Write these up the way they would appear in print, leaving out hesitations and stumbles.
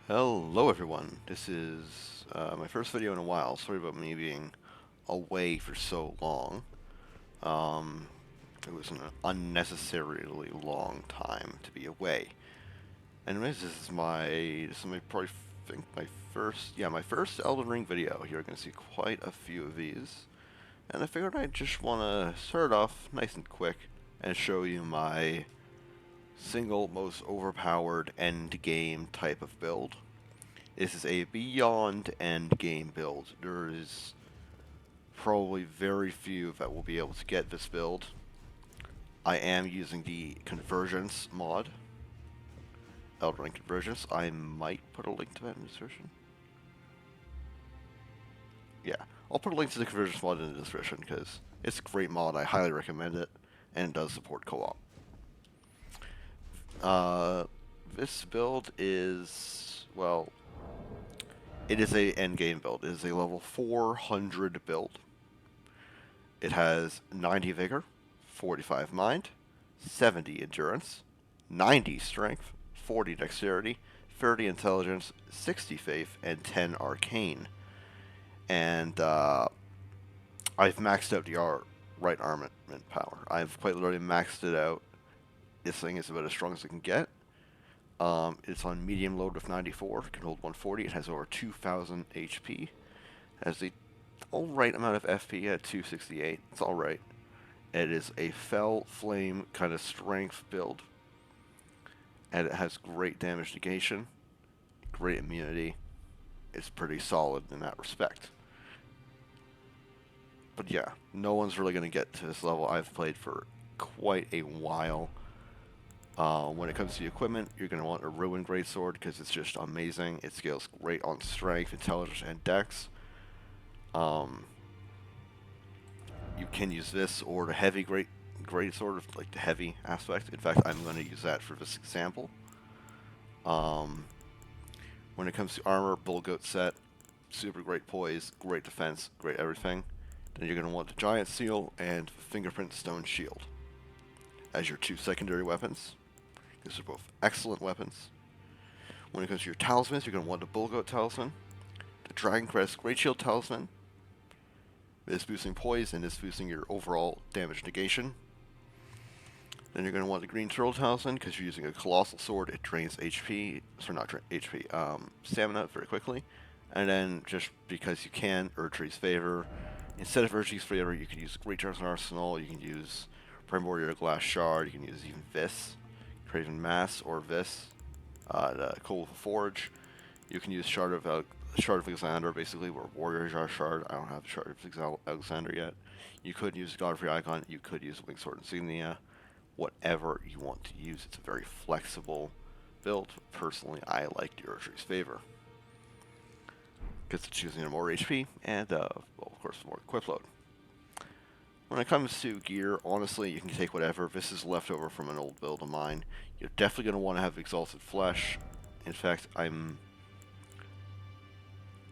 Hello everyone, this is my first video in a while. Sorry about me being away for so long. Um, it was an unnecessarily long time to be away. Anyways, this is my probably think my first Elden Ring video. You're gonna see quite a few of these, and I figured I'd just wanna start off nice and quick and show you my single most overpowered end game type of build. This is a beyond end game build. There is probably very few that will be able to get this build. I am using the Convergence mod, Elden Ring Convergence. I might put a link to that in the description. Yeah, I'll put a link to the Convergence mod in the description because it's a great mod. I highly recommend it, and it does support co-op. This build is, well, it is a endgame build. It is a level 400 build. It has 90 vigor, 45 mind, 70 endurance, 90 strength, 40 dexterity, 30 intelligence, 60 faith, and 10 arcane. And I've maxed out the right armament power. I've quite literally maxed it out. This thing is about as strong as it can get. It's on medium load with 94. It can hold 140. It has over 2,000 HP. It has the alright amount of FP at 268. It's alright. It is a fell flame kind of strength build. And it has great damage negation, great immunity. It's pretty solid in that respect. But yeah, no one's really going to get to this level. I've played for quite a while. When it comes to the equipment, you're going to want a Ruin Greatsword because it's just amazing. It scales great on strength, intelligence, and dex. You can use this or the heavy greatsword, like the heavy aspect. In fact, I'm going to use that for this example. When it comes to armor, Bull Goat set, super great poise, great defense, great everything. Then you're going to want the Giant Seal and Fingerprint Stone Shield as your two secondary weapons. These are both excellent weapons. When it comes to your talismans, you're going to want the Bull Goat Talisman, the Dragon Crest Great Shield Talisman. This boosting poise and this boosting your overall damage negation. Then you're going to want the Green Turtle Talisman because you're using a Colossal Sword. It drains HP, sorry, not HP, stamina very quickly. And then just because you can, Erdtree's Favor. Instead of Erdtree's Favor, you can use Great Turtle's Arsenal. You can use Primordial Glass Shard. You can use even Vis, Craven Mass, or Vis, the Cold Forge. You can use Shard of Alexander, basically, or Warrior Shard. I don't have Shard of Alexander yet. You could use Godfrey Icon. You could use Winged Sword Insignia. Whatever you want to use. It's a very flexible build. Personally, I like the Erdtree's Favor because it's using more HP and, well, of course, more equip load. When it comes to gear, honestly, you can take whatever. This is leftover from an old build of mine. You're definitely going to want to have Exalted Flesh. In fact, I'm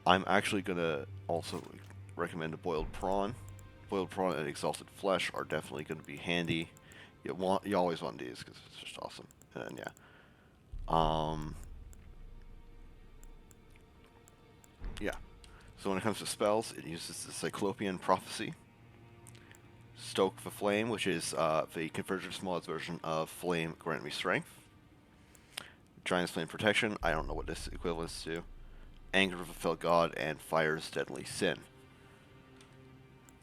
actually going to also recommend a Boiled Prawn. Boiled Prawn and Exalted Flesh are definitely going to be handy. You always want these because it's just awesome. And then, yeah. Yeah. So when it comes to spells, it uses the Cyclopean Prophecy. Stoke the Flame, which is the Convergence mod's version of Flame Grant Me Strength. Giant's Flame Protection, I don't know what this equivalents to. Anger of a Fell God, and Fire's Deadly Sin.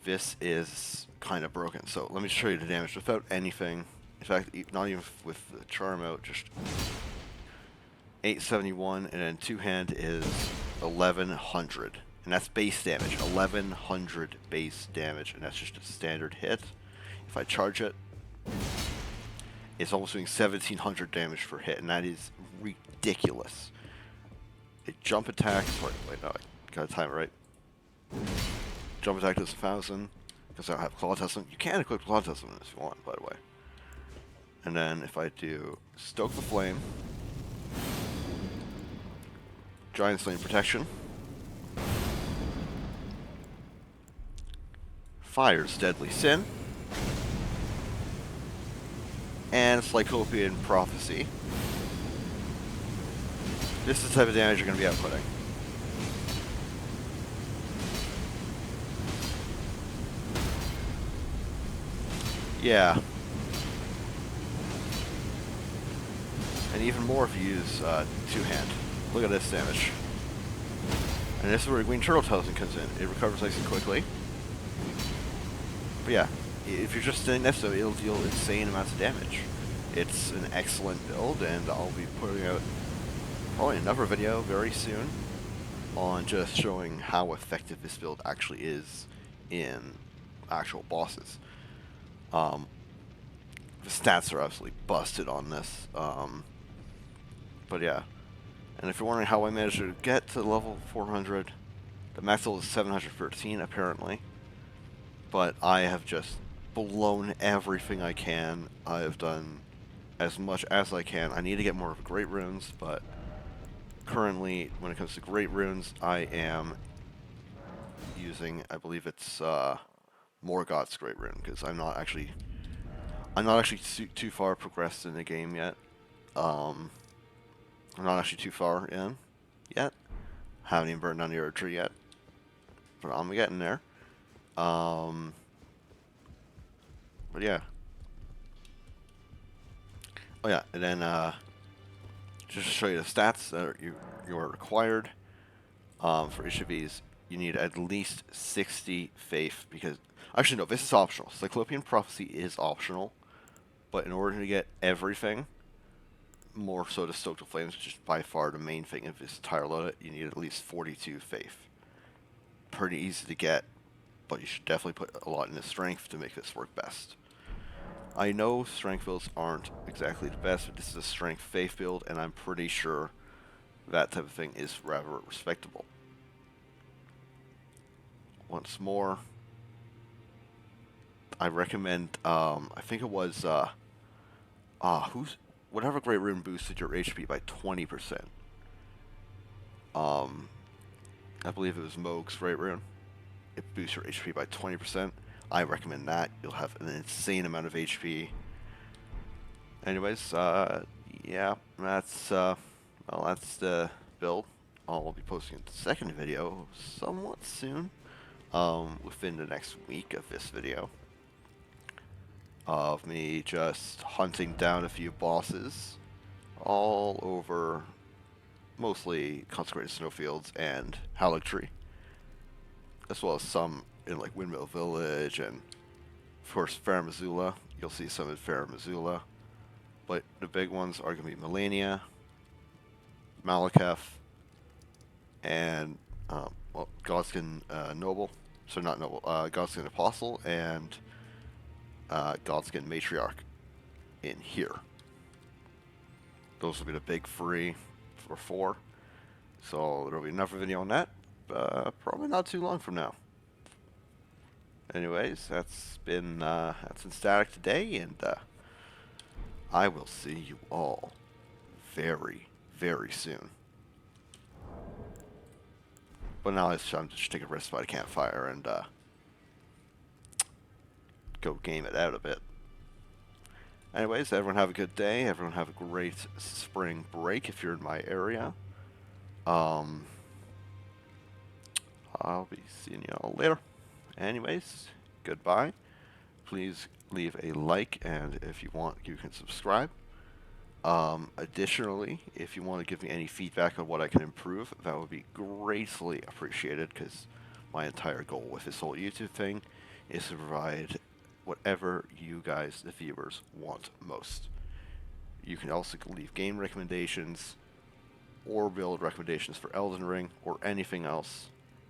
This is kind of broken, so let me show you the damage without anything. In fact, not even with the charm out, just 871, and then two-hand is 1100. And that's base damage, 1100 base damage, and that's just a standard hit. If I charge it, it's almost doing 1700 damage per hit, and that is ridiculous. A jump attack, sorry, wait, no, I gotta time it right. Jump attack does 1000, because I don't have Claw Testament. You can equip Claw Testament if you want, by the way. And then if I do Stoke the Flame, Giant Flame Protection, Fire's Deadly Sin, and Cyclopean Prophecy, This is the type of damage you're going to be outputting. Yeah. And even more if you use two-hand. Look at this damage. And this is where Green Turtle Totem comes in. It recovers nice and quickly. But yeah, if you're just standing next to it, it'll deal insane amounts of damage. It's an excellent build, and I'll be putting out probably another video very soon on just showing how effective this build actually is in actual bosses. The stats are absolutely busted on this. But yeah. And if you're wondering how I managed to get to level 400, the max level is 713 apparently. But I have just blown everything I can. I have done as much as I can. I need to get more of great runes, but currently, when it comes to great runes, I am using, I believe it's Morgoth's great rune, because I'm not actually too far progressed in the game yet. I'm not actually too far in yet. Haven't even burned down the Erd tree yet, but I'm getting there. But yeah. Oh yeah, and then just to show you the stats that you are required for each of these, you need at least 60 faith, because actually no, this is optional. Cyclopean Prophecy is optional, but in order to get everything, more so to Stoke the Flames, which is by far the main thing of this entire loadout, you need at least 42 faith. Pretty easy to get, but you should definitely put a lot into strength to make this work best. I know strength builds aren't exactly the best, but this is a strength faith build, and I'm pretty sure that type of thing is rather respectable. Once more, I recommend, I think it was, whatever great rune boosted your HP by 20%. I believe it was Moog's great rune. It boosts your HP by 20%. I recommend that. You'll have an insane amount of HP. Anyways, yeah, that's the build. I'll be posting the second video somewhat soon, within the next week of this video, of me just hunting down a few bosses all over mostly Consecrated Snowfields and Haligtree, as well as some in like Windmill Village and of course Fair Missoula. You'll see some in Fair Missoula, but the big ones are going to be Melania, Malekith, and well, Godskin Noble. So not Noble, Godskin Apostle and Godskin Matriarch in here. Those will be the big three for 4. So there'll be another video on that, probably not too long from now. Anyways, that's been Static today, and I will see you all very, very soon. But now it's time to just take a rest by the campfire and go game it out a bit. Anyways, everyone have a good day. Everyone have a great spring break if you're in my area. I'll be seeing y'all later. Anyways, goodbye. Please leave a like, and if you want, you can subscribe. Additionally, if you want to give me any feedback on what I can improve, that would be greatly appreciated, because my entire goal with this whole YouTube thing is to provide whatever you guys, the viewers, want most. You can also leave game recommendations or build recommendations for Elden Ring or anything else,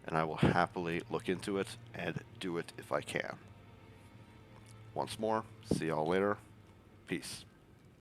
and I will happily look into it and do it if I can. Once more, see y'all later. Peace.